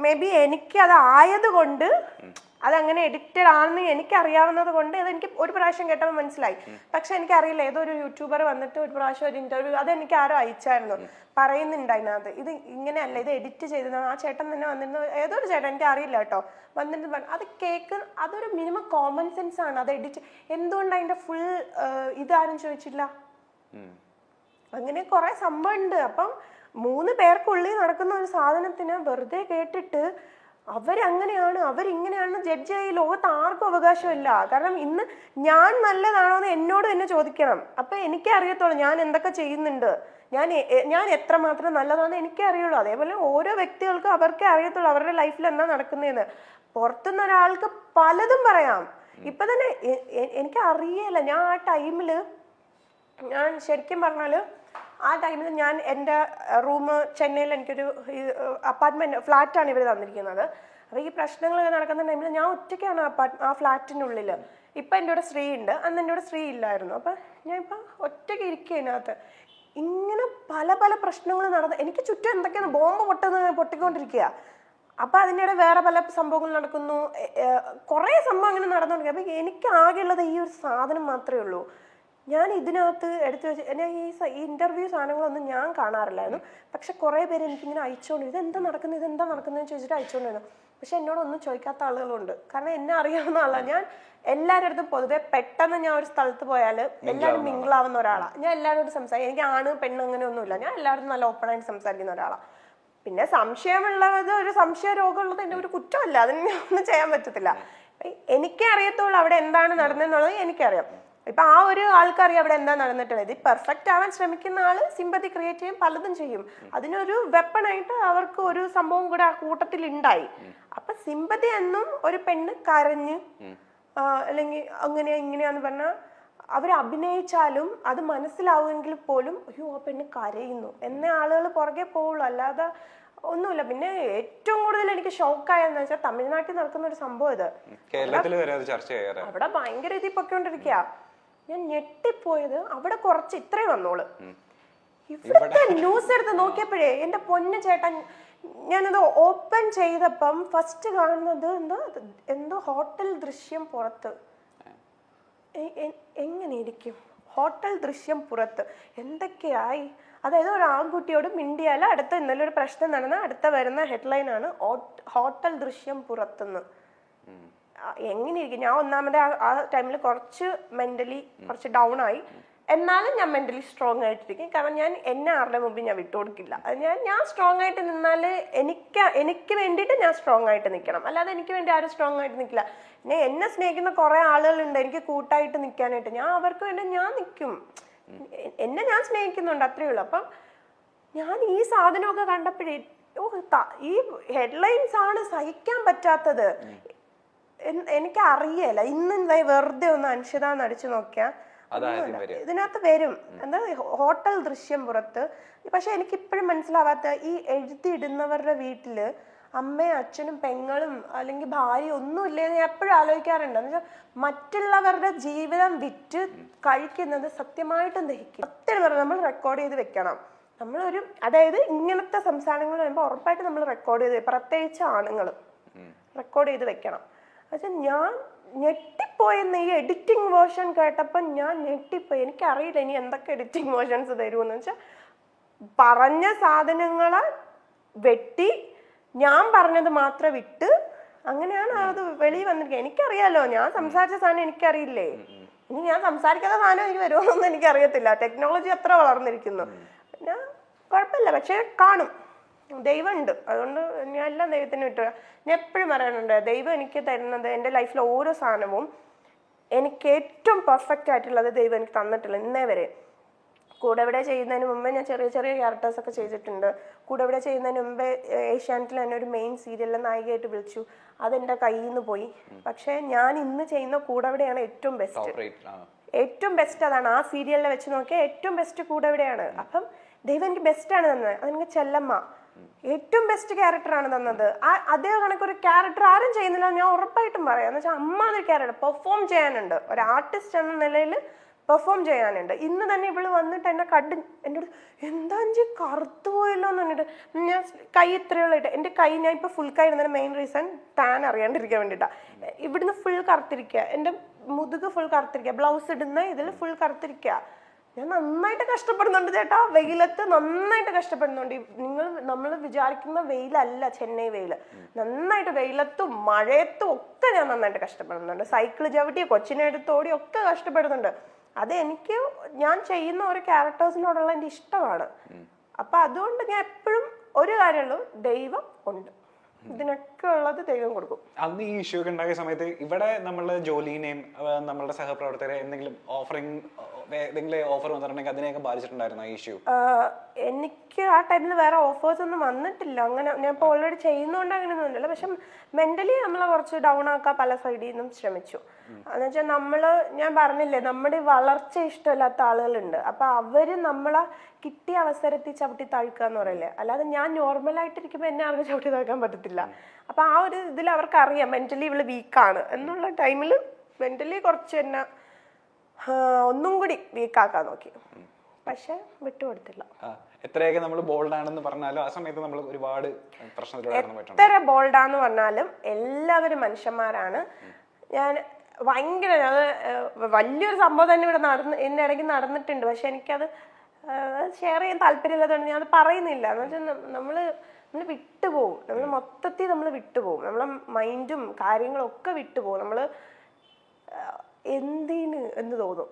May be എനിക്ക് അത് ആയതുകൊണ്ട് അതങ്ങനെ എഡിക്റ്റഡ് ആണെന്ന് എനിക്ക് അറിയാവുന്നത് കൊണ്ട് അതെനിക്ക് ഒരു പ്രാവശ്യം കേട്ടപ്പോൾ മനസ്സിലായി. പക്ഷെ എനിക്കറിയില്ല, ഏതൊരു യൂട്യൂബർ വന്നിട്ട് ഒരു പ്രാവശ്യം ഒരു ഇന്റർവ്യൂ അതെനിക്ക് ആരോ അയച്ചായിരുന്നു, പറയുന്നുണ്ട് അതിനകത്ത് ഇത് ഇങ്ങനെയല്ല, ഇത് എഡിറ്റ് ചെയ്തതാണ്. ആ ചേട്ടൻ തന്നെ വന്നിരുന്നു, ഏതൊരു ചേട്ടൻ എനിക്ക് അറിയില്ല കേട്ടോ, വന്നിട്ട് പറഞ്ഞു അത് കേക്ക് അതൊരു മിനിമം കോമൺ സെൻസ് ആണ്. അത് എഡിറ്റ് എന്തുകൊണ്ട് അതിന്റെ ഫുൾ ഇതാരും ചോദിച്ചില്ല. അങ്ങനെ കുറെ സംഭവം ഉണ്ട്. അപ്പം 3 പേർക്കുള്ളിൽ നടക്കുന്ന ഒരു സാധനത്തിന് വെറുതെ കേട്ടിട്ട് അവരങ്ങനെയാണ് അവരിങ്ങനെയാണെന്ന് ജഡ്ജ് ചെയ്യ ലോകത്ത് ആർക്കും അവകാശമില്ല. കാരണം ഇന്ന് ഞാൻ നല്ലതാണോ എന്ന് എന്നോട് തന്നെ ചോദിക്കണം. അപ്പൊ എനിക്കേ അറിയത്തുള്ളൂ ഞാൻ എന്തൊക്കെ ചെയ്യുന്നുണ്ട്, ഞാൻ എത്രമാത്രം നല്ലതാണെന്ന് എനിക്കേ അറിയുള്ളൂ. അതേപോലെ ഓരോ വ്യക്തികൾക്കും അവർക്കേ അറിയത്തുള്ളൂ അവരുടെ ലൈഫിൽ എന്താ നടക്കുന്നതെന്ന്. പുറത്തുനിന്ന് ഒരാൾക്ക് പലതും പറയാം. ഇപ്പൊ തന്നെ എനിക്ക് അറിയില്ല. ഞാൻ ആ ടൈമില് ഞാൻ ശരിക്കും പറഞ്ഞാല് ആ ടൈമിൽ ഞാൻ എൻ്റെ റൂം ചെന്നൈയിൽ എനിക്കൊരു അപ്പാർട്ട്മെന്റ് ഫ്ലാറ്റാണ് ഇവർ തന്നിരിക്കുന്നത്. അപ്പോൾ ഈ പ്രശ്നങ്ങളൊക്കെ നടക്കുന്ന ടൈമിൽ ഞാൻ ഒറ്റയ്ക്കാണ് ആ ഫ്ലാറ്റിനുള്ളിൽ. ഇപ്പം എൻ്റെ കൂടെ ശ്രീ ഉണ്ട്, അന്ന് എൻ്റെ കൂടെ ശ്രീ ഇല്ലായിരുന്നു. അപ്പം ഞാൻ ഇപ്പം ഒറ്റയ്ക്ക് ഇരിക്കുക അതിനകത്ത്. ഇങ്ങനെ പല പല പ്രശ്നങ്ങൾ നടന്ന് എനിക്ക് ചുറ്റും എന്തൊക്കെയാണ് ബോംബ് പൊട്ടിക്കൊണ്ടിരിക്കുക. അപ്പം അതിനിടെ വേറെ പല സംഭവങ്ങൾ നടക്കുന്നു, കുറേ സംഭവം അങ്ങനെ നടന്നുകൊണ്ടിരിക്കുക. അപ്പം എനിക്ക് ആകെയുള്ളത് ഈ ഒരു സാധനം മാത്രമേ ഉള്ളൂ. ഞാൻ ഇതിനകത്ത് എടുത്തു വെച്ച് ഈ ഇന്റർവ്യൂ സാധനങ്ങളൊന്നും ഞാൻ കാണാറില്ലായിരുന്നു. പക്ഷെ കുറേ പേര് എനിക്കിങ്ങനെ അയച്ചുകൊണ്ട് ഇതെന്താ നടക്കുന്നതെന്ന് ചോദിച്ചിട്ട് അയച്ചുകൊണ്ടിരുന്നു. പക്ഷെ എന്നോടൊന്നും ചോദിക്കാത്ത ആളുകളുണ്ട്. കാരണം എന്നെ അറിയാവുന്ന ആളാണ് ഞാൻ. എല്ലാവരുടെ അടുത്തും പൊതുവെ പെട്ടെന്ന് ഞാൻ ഒരു സ്ഥലത്ത് പോയാൽ എല്ലാവരും മിങ്കിളാവുന്ന ഒരാളാണ് ഞാൻ. എല്ലാവരോടും സംസാരിക്കും. എനിക്ക് ആണ് പെണ്ണ് അങ്ങനെയൊന്നുമില്ല. ഞാൻ എല്ലാവരും നല്ല ഓപ്പണായിട്ട് സംസാരിക്കുന്ന ഒരാളാണ്. പിന്നെ സംശയമുള്ളത് ഒരു സംശയ രോഗമുള്ളത് എൻ്റെ ഒരു കുറ്റമല്ല, അതിന് ഒന്നും ചെയ്യാൻ പറ്റത്തില്ല. എനിക്കേ അറിയത്തുള്ളൂ അവിടെ എന്താണ് നടന്നതെന്നുള്ളത് എനിക്കറിയാം. ഇപ്പൊ ആ ഒരു ആൾക്കറിയാം അവിടെ എന്താ നടന്നിട്ടുള്ളത്. ഇത് പെർഫെക്റ്റ് ആവാൻ ശ്രമിക്കുന്ന ആള് സിമ്പതി ക്രിയേറ്റ് ചെയ്യും, പലതും ചെയ്യും. അതിനൊരു വെപ്പണായിട്ട് അവർക്ക് ഒരു സംഭവം കൂടെ ആ കൂട്ടത്തിൽ ഉണ്ടായി. അപ്പൊ സിമ്പതി എന്നും ഒരു പെണ്ണ് കരഞ്ഞ് അല്ലെങ്കിൽ അങ്ങനെയാ ഇങ്ങനെയാന്ന് പറഞ്ഞാൽ അവർ അഭിനയിച്ചാലും അത് മനസ്സിലാവുമെങ്കിൽ പോലും അയ്യോ ആ പെണ്ണ് കരയുന്നു എന്ന ആളുകൾ പുറകെ പോവുള്ളൂ, അല്ലാതെ ഒന്നുമില്ല. പിന്നെ ഏറ്റവും കൂടുതൽ എനിക്ക് ഷോക്കായെന്ന് വെച്ചാൽ തമിഴ്നാട്ടിൽ നടക്കുന്ന ഒരു സംഭവം ഇത്. അവിടെ ഭയങ്കര ഇതിൽ പൊയ്ക്കൊണ്ടിരിക്കുക. ഞാൻ ഞെട്ടിപ്പോയത് അവിടെ കുറച്ച് ഇത്രേ വന്നോള്. ഇവിടുത്തെ ന്യൂസ് എടുത്ത് നോക്കിയപ്പോഴേ എന്റെ പൊന്നു ചേട്ടൻ, ഞാനത് ഓപ്പൺ ചെയ്തപ്പം ഫസ്റ്റ് കാണുന്നത് എന്തോ ഹോട്ടൽ ദൃശ്യം പുറത്ത്. എങ്ങനെ ഇരിക്കും ഹോട്ടൽ ദൃശ്യം പുറത്ത്? എന്തൊക്കെയായി? അതായത് ഒരു ആൺകുട്ടിയോട് മിണ്ടിയാൽ അടുത്ത ഇന്നലെ ഒരു പ്രശ്നം നടന്ന അടുത്ത വരുന്ന ഹെഡ്ലൈൻ ആണ് ഹോട്ടൽ ദൃശ്യം പുറത്തുനിന്ന്. എങ്ങനെ ഇരിക്കും? ഞാൻ ഒന്നാമത് ആ ടൈമിൽ കുറച്ച് മെന്റലി കുറച്ച് ഡൗൺ ആയി. എന്നാലും ഞാൻ മെന്റലി സ്ട്രോങ് ആയിട്ടിരിക്കും. കാരണം ഞാൻ എന്നെ ആരുടെ മുമ്പിൽ ഞാൻ വിട്ടുകൊടുക്കില്ല. ഞാൻ സ്ട്രോങ് ആയിട്ട് നിന്നാൽ എനിക്ക് വേണ്ടിയിട്ട് ഞാൻ സ്ട്രോങ് ആയിട്ട് നിൽക്കണം, അല്ലാതെ എനിക്ക് വേണ്ടി ആരും സ്ട്രോങ് ആയിട്ട് നിൽക്കില്ല. ഞാൻ എന്നെ സ്നേഹിക്കുന്ന കുറെ ആളുകളുണ്ട് എനിക്ക് കൂട്ടായിട്ട് നിൽക്കാനായിട്ട്. ഞാൻ അവർക്ക് വേണ്ടി ഞാൻ നിൽക്കും. എന്നെ ഞാൻ സ്നേഹിക്കുന്നുണ്ട്, അത്രയേ ഉള്ളൂ. അപ്പം ഞാൻ ഈ സാധനമൊക്കെ കണ്ടപ്പോഴേ ഈ ഹെഡ്ലൈൻസ് ആണ് സഹിക്കാൻ പറ്റാത്തത്. എനിക്ക് അറിയല. ഇന്ന് വെറുതെ ഒന്ന് അൻഷിതാന്ന് അടിച്ചു നോക്കിയാ ഇതിനകത്ത് വരും എന്താ ഹോട്ടൽ ദൃശ്യം പുറത്ത്. പക്ഷെ എനിക്കിപ്പോഴും മനസ്സിലാവാത്ത ഈ എഴുതിയിടുന്നവരുടെ വീട്ടില് അമ്മയും അച്ഛനും പെങ്ങളും അല്ലെങ്കിൽ ഭാര്യ ഒന്നും ഇല്ലേന്ന് ഞാൻ എപ്പോഴും ആലോചിക്കാറുണ്ട്. എന്ന് വെച്ചാൽ മറ്റുള്ളവരുടെ ജീവിതം വിറ്റ് കഴിക്കുന്നത് സത്യമായിട്ടും ദഹിക്കും. സത്യം പറഞ്ഞാൽ നമ്മൾ റെക്കോർഡ് ചെയ്ത് വെക്കണം. നമ്മളൊരു അതായത് ഇങ്ങനത്തെ സംസാരങ്ങൾ വരുമ്പോൾ ഉറപ്പായിട്ട് നമ്മൾ റെക്കോർഡ് ചെയ്ത്, പ്രത്യേകിച്ച് ആണുങ്ങൾ റെക്കോർഡ് ചെയ്ത് വെക്കണം. പക്ഷെ ഞാൻ ഞെട്ടിപ്പോയെന്ന് ഈ എഡിറ്റിംഗ് വേർഷൻ കേട്ടപ്പോൾ ഞാൻ ഞെട്ടിപ്പോയി. എനിക്കറിയില്ല ഇനി എന്തൊക്കെ എഡിറ്റിംഗ് വേർഷൻസ് തരുമെന്ന്. വെച്ചാൽ പറഞ്ഞ സാധനങ്ങളെ വെട്ടി ഞാൻ പറഞ്ഞത് മാത്രം വിട്ട് അങ്ങനെയാണ് അത് വെളിയിൽ വന്നിരിക്കുക. എനിക്കറിയാലോ ഞാൻ സംസാരിച്ച സാധനം എനിക്കറിയില്ലേ. ഇനി ഞാൻ സംസാരിക്കാത്ത സാധനം എനിക്ക് വരുമോന്നൊന്നും എനിക്കറിയത്തില്ല. ടെക്നോളജി അത്ര വളർന്നിരിക്കുന്നു. ഞാൻ കുഴപ്പമില്ല, പക്ഷെ കാണും. ദൈവമുണ്ട്, അതുകൊണ്ട് ഞാൻ എല്ലാം ദൈവത്തിന് വിട്ടു. ഞാൻ എപ്പോഴും പറയാനുണ്ട്, ദൈവം എനിക്ക് തരുന്നത് എൻ്റെ ലൈഫിലെ ഓരോ സാധനവും എനിക്ക് ഏറ്റവും പെർഫെക്റ്റ് ആയിട്ടുള്ളത് ദൈവം എനിക്ക് തന്നിട്ടില്ല ഇന്നേ വരെ. കൂടെ ഇവിടെ ചെയ്യുന്നതിന് മുമ്പേ ഞാൻ ചെറിയ ചെറിയ ക്യാരക്ടേഴ്സൊക്കെ ചെയ്തിട്ടുണ്ട്. കൂടെ ഇവിടെ ചെയ്യുന്നതിന് മുമ്പേ ഏഷ്യാനെറ്റിൽ തന്നെ ഒരു മെയിൻ സീരിയലിലെ നായികയായിട്ട് വിളിച്ചു. അതെൻ്റെ കയ്യിൽ നിന്ന് പോയി. പക്ഷെ ഞാൻ ഇന്ന് ചെയ്യുന്ന കൂടെ ഇവിടെയാണ് ഏറ്റവും ബെസ്റ്റ്. അതാണ് ആ സീരിയലിനെ വെച്ച് നോക്കിയാൽ ഏറ്റവും ബെസ്റ്റ് കൂടെ ഇവിടെയാണ്. അപ്പം ദൈവം എനിക്ക് ബെസ്റ്റാണ് തന്നത്. അതെനിക്ക് ചെല്ലമ്മ ഏറ്റവും ബെസ്റ്റ് ക്യാരക്ടറാണ് തന്നത്. അതേ കണക്കൊരു ക്യാരക്ടർ ആരും ചെയ്യുന്നില്ല ഞാൻ ഉറപ്പായിട്ടും പറയാം. എന്ന് വെച്ചാൽ അമ്മ ഒരു ക്യാരക്ടർ പെർഫോം ചെയ്യാനുണ്ട്. ഒരു ആർട്ടിസ്റ്റ് എന്ന നിലയിൽ പെർഫോം ചെയ്യാനുണ്ട്. ഇന്ന് തന്നെ ഇവള് വന്നിട്ട് എന്നെ കണ്ട് എൻ്റെ എന്താ അഞ്ച് കറുത്തു പോയല്ലോ എന്ന് പറഞ്ഞിട്ട് ഞാൻ കൈ ഇത്രയുള്ളായിട്ട് എൻ്റെ കൈ ഞാൻ ഇപ്പോൾ ഫുൾ കൈ ഇടുന്നതിന് മെയിൻ റീസൺ ടാൻ അറിയാണ്ടിരിക്കാൻ വേണ്ടിയിട്ടാണ്. ഇവിടുന്ന് ഫുൾ കറുത്തിരിക്കുക, എൻ്റെ മുതുക് ഫുൾ കറുത്തിരിക്കുക, ബ്ലൗസ് ഇടുന്ന ഇതിൽ ഫുൾ കറുത്തിരിക്കുക. ഞാൻ നന്നായിട്ട് കഷ്ടപ്പെടുന്നുണ്ട് ചേട്ടാ, വെയിലത്ത് നന്നായിട്ട് കഷ്ടപ്പെടുന്നുണ്ട്. നമ്മൾ വിചാരിക്കുന്ന വെയിലല്ല ചെന്നൈ വെയിൽ. നന്നായിട്ട് വെയിലത്തും മഴയത്തും ഒക്കെ ഞാൻ നന്നായിട്ട് കഷ്ടപ്പെടുന്നുണ്ട്. സൈക്കിള് ചവിട്ടി കൊച്ചിനെ എടുത്തോടി ഒക്കെ കഷ്ടപ്പെടുന്നുണ്ട്. അത് എനിക്ക് ഞാൻ ചെയ്യുന്ന ഓരോ ക്യാരക്ടേഴ്സിനോടുള്ള എൻ്റെ ഇഷ്ടമാണ്. അപ്പൊ അതുകൊണ്ട് ഞാൻ എപ്പോഴും ഒരു കാര്യമുള്ളൂ, ദൈവം ഉണ്ട്, ഇതിനൊക്കെ ഉള്ളത് ദൈവം കൊടുക്കും. അന്ന് ഈ ഇഷ്യൂ ഒക്കെ ഉണ്ടായ സമയത്ത് ഇവിടെ നമ്മളെ ജോലിനെയും നമ്മളുടെ സഹപ്രവർത്തകരെ എന്തെങ്കിലും ഓഫർ വന്നിട്ടുണ്ടെങ്കിൽ അതിനെയൊക്കെ ബാധിച്ചിട്ടുണ്ടായിരുന്നു ഈ ഇഷ്യൂ? എനിക്ക് ആ ടൈമിൽ വേറെ ഓഫേഴ്സ് ഒന്നും വന്നിട്ടില്ല. അങ്ങനെ ഞാൻ ഇപ്പോൾ ഓൾറെഡി ചെയ്യുന്നതുകൊണ്ട് അങ്ങനെയൊന്നും ഉണ്ടല്ലോ. പക്ഷെ മെന്റലി നമ്മളെ കുറച്ച് ഡൗൺ ആക്കാൻ പല സൈഡിൽ നിന്നും ശ്രമിച്ചു. എന്ന് വെച്ചാൽ ഞാൻ പറഞ്ഞില്ലേ, നമ്മുടെ വളർച്ച ഇഷ്ടമില്ലാത്ത ആളുകളുണ്ട്. അപ്പൊ അവര് നമ്മളെ കിട്ടിയ അവസരത്തിൽ ചവിട്ടി താഴ്ക്കുക എന്ന് പറയില്ലേ. അല്ലാതെ ഞാൻ നോർമലായിട്ടിരിക്കുമ്പോൾ എന്നെ ആർക്കും ചവിട്ടി താഴ്ക്കാൻ പറ്റത്തില്ല. അപ്പൊ ആ ഒരു ഇതിൽ അവർക്ക് അറിയാം മെന്റലി ഇവള് വീക്കാണ് എന്നുള്ള ടൈമിൽ മെന്റലി കുറച്ച് എന്നെ ഒന്നും കൂടി വീക്കാക്കാൻ നോക്കി. പക്ഷെ വിട്ടുകൊടുത്തില്ല. എത്രയൊക്കെ നമ്മൾ ബോൾഡ് ആണെന്ന് പറഞ്ഞാലും ആ സമയത്ത് നമ്മൾ ഒരുപാട് പ്രശ്നത്തിലൂടെ എത്ര ബോൾഡാന്ന് പറഞ്ഞാലും എല്ലാവരും മനുഷ്യന്മാരാണ്. ഞാൻ ഭയങ്കര വലിയൊരു സംഭവം തന്നെ ഇവിടെ എന്റെ ഇടയ്ക്ക് നടന്നിട്ടുണ്ട്. പക്ഷെ എനിക്കത് ഷെയർ ചെയ്യാൻ താല്പര്യമില്ലാത്തതുകൊണ്ട് ഞാൻ അത് പറയുന്നില്ല. എന്ന് വെച്ചാൽ നമ്മള് വിട്ടുപോകും, നമ്മൾ മൊത്തത്തിൽ നമ്മൾ വിട്ടുപോകും, നമ്മളെ മൈൻഡും കാര്യങ്ങളും ഒക്കെ വിട്ടുപോകും. നമ്മള് എന്തിന് എന്ന് തോന്നും.